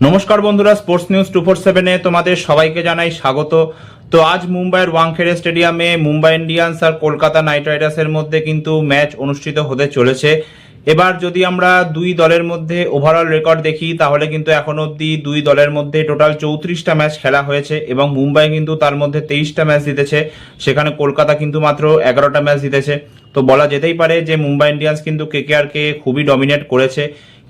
নমস্কার বন্ধুরা, sports news 247-এ তোমাদের সবাইকে জানাই স্বাগত। তো আজ মুম্বাইয়ের ওয়াংখেড়ে স্টেডিয়ামে মুম্বাই ইন্ডিয়ান্স আর কলকাতা নাইট রাইডার্সের মধ্যে কিন্তু ম্যাচ অনুষ্ঠিত হতে চলেছে। এবার যদি আমরা দুই দলের মধ্যে ওভারঅল রেকর্ড দেখি তাহলে কিন্তু এখন অবধি দুই দলের মধ্যে টোটাল 34টা ম্যাচ খেলা হয়েছে এবং মুম্বাই কিন্তু তার মধ্যে 23টা ম্যাচ জিতেছে, সেখানে কলকাতা কিন্তু মাত্র 11টা ম্যাচ জিতেছে। তো বলা যেতেই পারে যে মুম্বাই ইন্ডিয়ান্স কিন্তু কেকেআরকে খুবই ডমিনেট করেছে।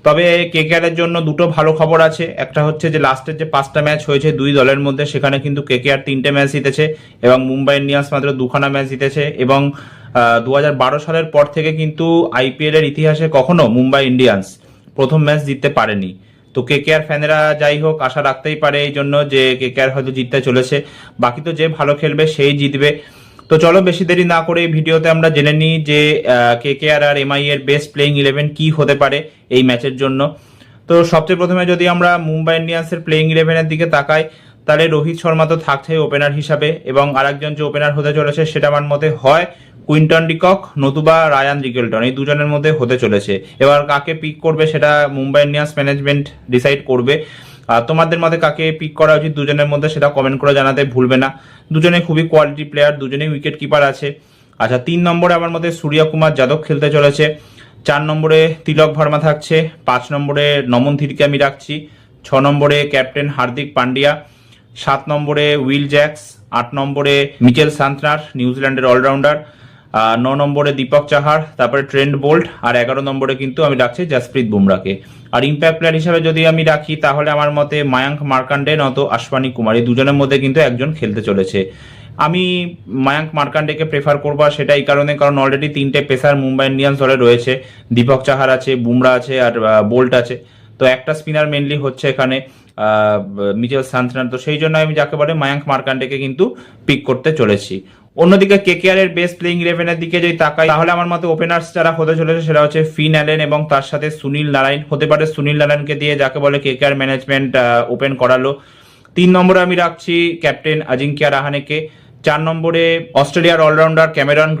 তবে কেকেআর এর জন্য দুটো ভালো খবর আছে। একটা হচ্ছে যে লাস্টের যে 5টা ম্যাচ হয়েছে দুই দলের মধ্যে, সেখানে কিন্তু কেকেআর 3টে ম্যাচ জিতেছে এবং মুম্বাই ইন্ডিয়ান্স মাত্র 2খানা ম্যাচ জিতেছে। এবং 2012 সালের পর থেকে কিন্তু আইপিএল এর ইতিহাসে কখনো মুম্বাই ইন্ডিয়ান্স প্রথম ম্যাচ জিততে পারেনি। তো কেকেআর ফ্যানেরা যাই হোক আশা রাখতেই পারে এই জন্য যে কেকেআর হয়তো জিততে চলেছে, বাকি তো যে ভালো খেলবে সেই জিতবে। তো চলো বেশি দেরি না করে এই ভিডিওতে আমরা জেনে নিই যে কেকেআর আর এমআই এর বেস্ট প্লেইং 11 কি হতে পারে এই ম্যাচের জন্য। তো সবচেয়ে প্রথমে যদি আমরা মুম্বাই ইন্ডিয়ান্সের প্লেইং 11-এর দিকে তাকাই তাহলে রোহিত শর্মা তো থাকছে ওপেনার হিসাবে, এবং আরেকজন যে ওপেনার হতে চলেছে সেটা আমার মতে হয় কুইন্টন ডিকক নতুবা রায়ান রিকেলটন, এই দুজনের মধ্যে হতে চলেছে। এবার কাকে পিক করবে সেটা মুম্বাই ইন্ডিয়ান্স ম্যানেজমেন্ট ডিসাইড করবে। তোমাদের মধ্যে কাকে পিক করা উচিত দুজনের মধ্যে সেটা কমেন্ট করে জানাতে ভুলবে না। দুজনে খুবই কোয়ালিটি প্লেয়ার, দুজনেই উইকেট কিপার আছে। আচ্ছা, 3 নম্বরে আমার মধ্যে সূর্য কুমার যাদব খেলতে চলেছে, 4 নম্বরে তিলক ভার্মা থাকছে, 5 নম্বরে নমন থিরকে আমি রাখছি, 6 নম্বরে ক্যাপ্টেন হার্দিক পান্ডিয়া, 7 নম্বরে উইল জ্যাক্স, 8 নম্বরে মিচেল সান্টনার নিউজিল্যান্ডের অলরাউন্ডার, 9 নম্বরে দীপক চাহার, তারপরে ট্রেন্ট বোল্ট, আর 11 নম্বরে কিন্তু আমি রাখছি জসপ্রীত বুমরাকে। আর ইম্প্যাক্ট প্লেয়ার হিসাবে যদি আমি রাখি তাহলে আমার মতে মায়াঙ্ক মার্কান্ডে নয়তো অশ্বানী কুমার, এই দুজনের মধ্যে কিন্তু একজন খেলতে চলেছে। আমি মায়াঙ্ক মার্কান্ডেকে প্রেফার করবো, সেটা এই কারণে কারণ অলরেডি 3টে পেসার মুম্বাই ইন্ডিয়ান্স দলে রয়েছে, দীপক চাহার আছে, বুমরা আছে আর বোল্ট আছে। তো একটা স্পিনার মেনলি হচ্ছে এখানে মিচেল সান্টনার, তো সেই জন্য আমি যাকে বলে মায়াঙ্ক মার্কান্ডেকে কিন্তু পিক করতে চলেছি। অন্যদিকে কেকেআর এর বেস্ট প্লেইং 11-এর দিকে যদি তাকাই তাহলে আমার মতে ওপেনার্স যারা হতে চলেছে সেটা হচ্ছে ফিন অ্যালেন এবং তার সাথে সুনীল নারায়ণ হতে পারে। সুনীল নারায়ণকে দিয়ে যাকে বলে কেকেআর ম্যানেজমেন্ট ওপেন করালো। 3 নম্বরে আমি রাখছি ক্যাপ্টেন আজিঙ্কিয়া রাহানেকে, 4 নম্বরে অস্ট্রেলিয়ার অলরাউন্ডার ক্যামেরন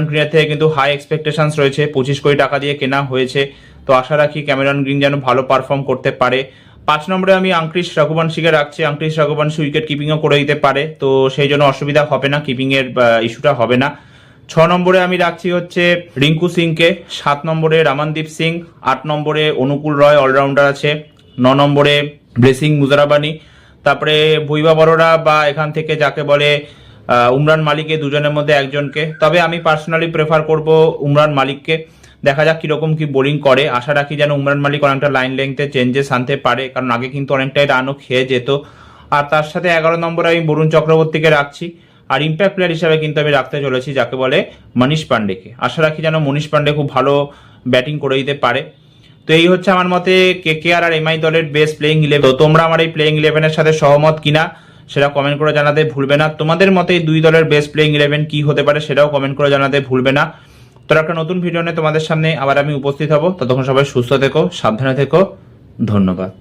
গ্রিনের থেকে কিন্তু হাই এক্সপেকটেশনস রয়েছে, 25 কোটি টাকা দিয়ে কেনা হয়েছে। তো আশা রাখি ক্যামেরন গ্রিন যেন ভালো পারফর্ম করতে পারে। 5 নম্বরে আমি আঙ্ক্রিশ রঘুবংশীকে রাখছি, আঙ্ক্রিশ রঘুবংশী উইকেট কিপিংও করে দিতে পারে, তো সেই জন্য অসুবিধা হবে না, কিপিং এর ইস্যুটা হবে না। 6 নম্বরে আমি রাখছি হচ্ছে রিঙ্কু সিংকে, 7 নম্বরে রমনদীপ সিং, 8 নম্বরে অনুকূল রয় অলরাউন্ডার আছে, 9 নম্বরে ব্লেসিং মুজারাবানি, তারপরে ভুইবা বড়রা বা এখান থেকে যাকে বলে উমরান মালিক, এই দুজনের মধ্যে একজনকে। তবে আমি পার্সোনালি প্রেফার করব উমরান মালিককে, দেখা যাক কিরকম কি বোলিং করে। আশা রাখি যেন উমরান মালিক অনেকটা লাইন লেংথে চেঞ্জেস আনতে পারে, কারণ আগে কিন্তু অনেকটাই রানও খেয়ে যেত। আর তার সাথে 11 নম্বরে আমি বরুণ চক্রবর্তীকে রাখছি, আর ইম্প্যাক্ট প্লেয়ার হিসাবে কিন্তু আমি রাখতে চলেছি যাকে বলে মনীষ পান্ডেকে। আশা রাখি যেন মনীষ পান্ডে খুব ভালো ব্যাটিং করে দিতে পারে। তো এই হচ্ছে আমার মতে কেকেআর আর এমআই দলের বেস্ট প্লেইং 11। তো তোমরা আমার এই প্লেইং 11-এর সাথে সহমত কিনা সেটা কমেন্ট করে জানাতে ভুলবে না। তোমাদের মতে এই দুই দলের বেস্ট প্লেইং 11 কি হতে পারে সেটাও কমেন্ট করে জানাতে ভুলবে না। তো একটা নতুন ভিডিও নিয়ে তোমাদের সামনে আবার আমি উপস্থিত হব। ততক্ষণ সবাই সুস্থ থেকো, সাবধানে থেকো, ধন্যবাদ।